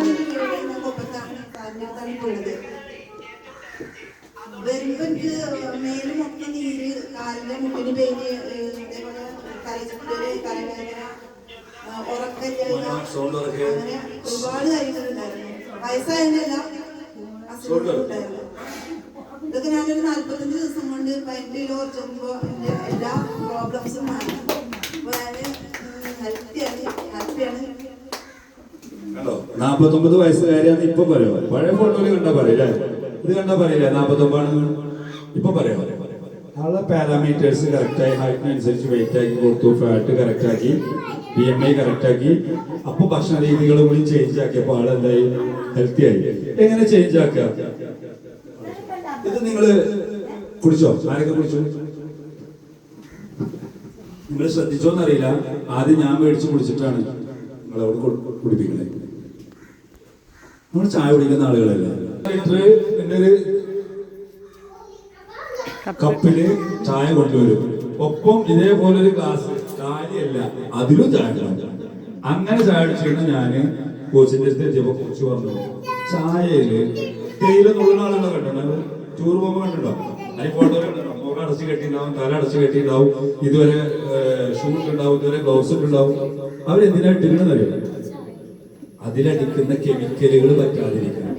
ഞാനൊരു ഞാൻ കൊപ്പത്താണ് കാലിനകത്താണ് പോയത്. വരുമ്പോ എനിക്ക് മേലും ഒക്കെ നീര്, കാലിന്റെ മുട്ടിന് പെയിന്, അതേപോലെ തലചുറ്റല്, തലവേദന, ഉറക്കമില്ലായ്മ, അങ്ങനെ ഒരുപാട് കാര്യങ്ങളുണ്ടായിരുന്നു. വയസ്സായതല്ല, അസുഖങ്ങളുണ്ടായിരുന്നു. ഇതൊക്കെ ഞാനൊരു 45 ദിവസം കൊണ്ട് 15 കിലോ കുറച്ചുമ്പോ എന്റെ എല്ലാ പ്രോബ്ലംസും മാറി. അപ്പൊ ഞാന് ഹാപ്പിയാണ്. 49 വയസ്സുകാരിയാന്ന് ഇപ്പൊ പറയാം. പഴയ ഫോട്ടോയിൽ കണ്ടാ പറയില്ലേ? ഇത് കണ്ടാ പറയില്ലേ 49 ഇപ്പൊ പറയാം. ആളെ പാരാമീറ്റേഴ്സ് കറക്റ്റായി, ഹൈറ്റിനനുസരിച്ച് വെയിറ്റ് ആക്കി കൊടുത്തു, ഫാറ്റ് കറക്റ്റ് ആക്കി, BMI കറക്റ്റ് ആക്കി. അപ്പൊ ഭക്ഷണ രീതികൾ കൂടി ചേഞ്ച് ആക്കിയപ്പോ ആളെന്തായി? ഹെൽത്തി ആയി. എങ്ങനെ ചേഞ്ച് ആക്കുക? ഇത് നിങ്ങള് കുടിച്ചോ? ആരൊക്കെ കുടിച്ചു? നിങ്ങൾ ശ്രദ്ധിച്ചോന്നറിയില്ല. ആദ്യം ഞാൻ മേടിച്ച് കുടിച്ചിട്ടാണ് നിങ്ങളോട് കുടിപ്പിക്കുന്നത്. നമ്മൾ ചായ കുടിക്കുന്ന ആളുകളല്ല. എന്റെ ഒരു കപ്പില് ചായ കൊണ്ടുവരും. ഒപ്പം ഇതേപോലെ ഒരു ഗ്ലാസ് ചായയല്ല, അതിലും ചായ ഉണ്ടാവും. അങ്ങനെ ചായ അടിച്ചിരുന്ന ഞാന് കോച്ചിന്റെ അടുത്ത് എത്തിയപ്പോ കോച്ച് പറഞ്ഞു, ചായയില് തേയില നുള്ളുന്ന ആളുകളെ കണ്ടിട്ടുണ്ടാവും. ടൂർ പോകുമ്പോൾ കണ്ടിട്ടുണ്ടോ? അതിന് ഫോട്ടോ കണ്ടിട്ടുണ്ടോ? മുഖം അടച്ചു കെട്ടിണ്ടാവും, തല അടച്ചു കെട്ടിണ്ടാവും, ഇതുവരെ ഷൂ ഇട്ടുണ്ടാവും, ഇതുവരെ ഗ്ലൗസ് ഇട്ടുണ്ടാവും. അവരെന്തിനാ ഇട്ടിരുന്നറിയോ? അതിലടിക്കുന്ന കെമിക്കലുകൾ പറ്റാതിരിക്കണം.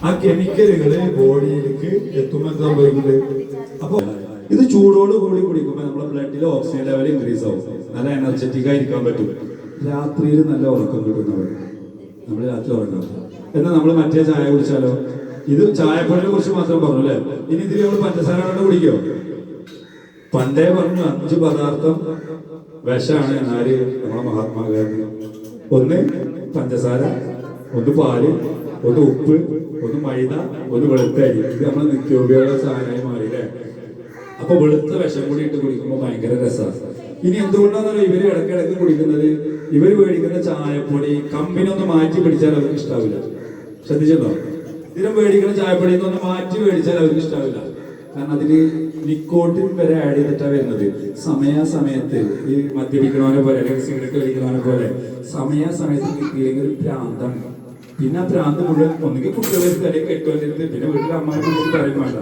ആ കെമിക്കലുകള് ബോഡിയിലേക്ക് എത്തുമ്പോൾ എന്താ സംഭവിക്കുന്നത്? അപ്പൊ ഇത് ചൂടോട് കൂടി കുടിക്കുമ്പോൾ നമ്മുടെ ബ്ലഡിലെ ഓക്സിജൻ ലെവൽ ഇൻക്രീസ് ആവും, നല്ല എനർജറ്റിക് ആയിരിക്കാൻ പറ്റും. രാത്രിയിൽ നല്ല ഉറക്കം കിട്ടുന്നവർ നമ്മൾ രാത്രി ഉറങ്ങാം. എന്നാൽ നമ്മൾ മറ്റേ ചായ കുടിച്ചാലോ? ഇത് ചായപ്പൊടിയെ കുറിച്ച് മാത്രം പറഞ്ഞു അല്ലേ? ഇനി ഇതിൽ നമ്മൾ പഞ്ചസാര കൊണ്ട് കുടിക്കോ? പണ്ടേ പറഞ്ഞു 5 പദാർത്ഥം വിഷമാണ്. എന്നാല് നമ്മളെ മഹാത്മാഗാന്ധി ഒന്ന് പഞ്ചസാര, ഒന്ന് പാല്, ഒന്ന് ഉപ്പ്, ഒന്ന് മൈദ, ഒന്ന് വെളുത്ത അരി. ഇത് നമ്മൾ നിത്യോപയോഗ സാധനമായി മാറിയില്ലേ? അപ്പൊ വെളുത്ത വിഷം കൂടി ഇട്ട് കുടിക്കുമ്പോൾ ഭയങ്കര രസമാണ്. ഇനി എന്തുകൊണ്ടാണെന്നല്ലോ ഇവര് ഇടയ്ക്കിടയ്ക്ക് കുടിക്കുന്നത്? ഇവര് മേടിക്കുന്ന ചായപ്പൊടി കമ്പനി ഒന്ന് മാറ്റി പിടിച്ചാൽ അവർക്ക് ഇഷ്ടാവില്ല. ശ്രദ്ധിച്ചോ? ഇതിനും മേടിക്കുന്ന ചായപ്പൊടി ഒന്ന് മാറ്റി മേടിച്ചാൽ അവർക്ക് ഇഷ്ടാവില്ല. കാരണം അതില് നിക്കോട്ടിൻ വരെ ആഡ് ചെയ്തിട്ടാണ് വരുന്നത്. സമയാസമയത്ത് ഈ മദ്യപിക്കണവനെ പോലെ, അല്ലെങ്കിൽ സിഗരറ്റ് വലിക്കണവനെ പോലെ സമയാസമയത്ത് കിട്ടിയില്ലെങ്കിൽ ഒരു ഭ്രാന്താണ്. പിന്നെ ആ ഭ്രാന്ത് മുഴുവൻ ഒന്നുകിൽ കുട്ടികളെ തലയിൽ കെട്ടുവരുന്നത്, പിന്നെ വീട്ടിൽ അമ്മായിക്ക് കാര്യം വേണ്ട,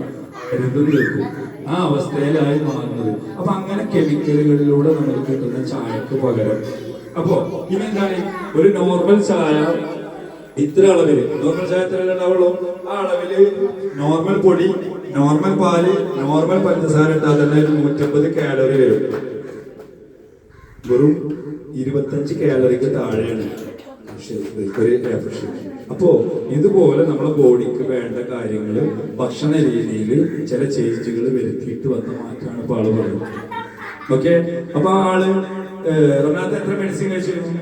എന്തും കേൾക്കും. ആ അവസ്ഥയിലായി മാറുന്നത്. അപ്പൊ അങ്ങനെ കെമിക്കലുകളിലൂടെ നമുക്ക് കിട്ടുന്ന ചായക്ക് പകരം അപ്പോ ഇനി എന്താണ്? ഒരു നോർമൽ ചായ ഇത്ര അളവില്, നോർമൽ ചായ എത്ര ഉണ്ടാവുള്ളൂ? ആ അളവില് നോർമൽ പൊടി, നോർമൽ പാല്, നോർമൽ പഞ്ചസാര ഇട്ടാൽ തന്നെ 150 കാലറി വരും. വെറും 25 കാലറിക്ക് താഴെയാണ് അപ്പോ ഇതുപോലെ നമ്മുടെ ബോഡിക്ക് വേണ്ട കാര്യങ്ങൾ ഭക്ഷണ രീതിയിൽ ചില ചേഞ്ചുകൾ വരുത്തിയിട്ട് വന്ന മാറ്റാണ് ഇപ്പൊ ആള് പറയുന്നത്. ഓക്കെ, അപ്പൊ ആള് റംനാഥ് എത്ര മെഡിസിൻ കഴിച്ചിരുന്നു?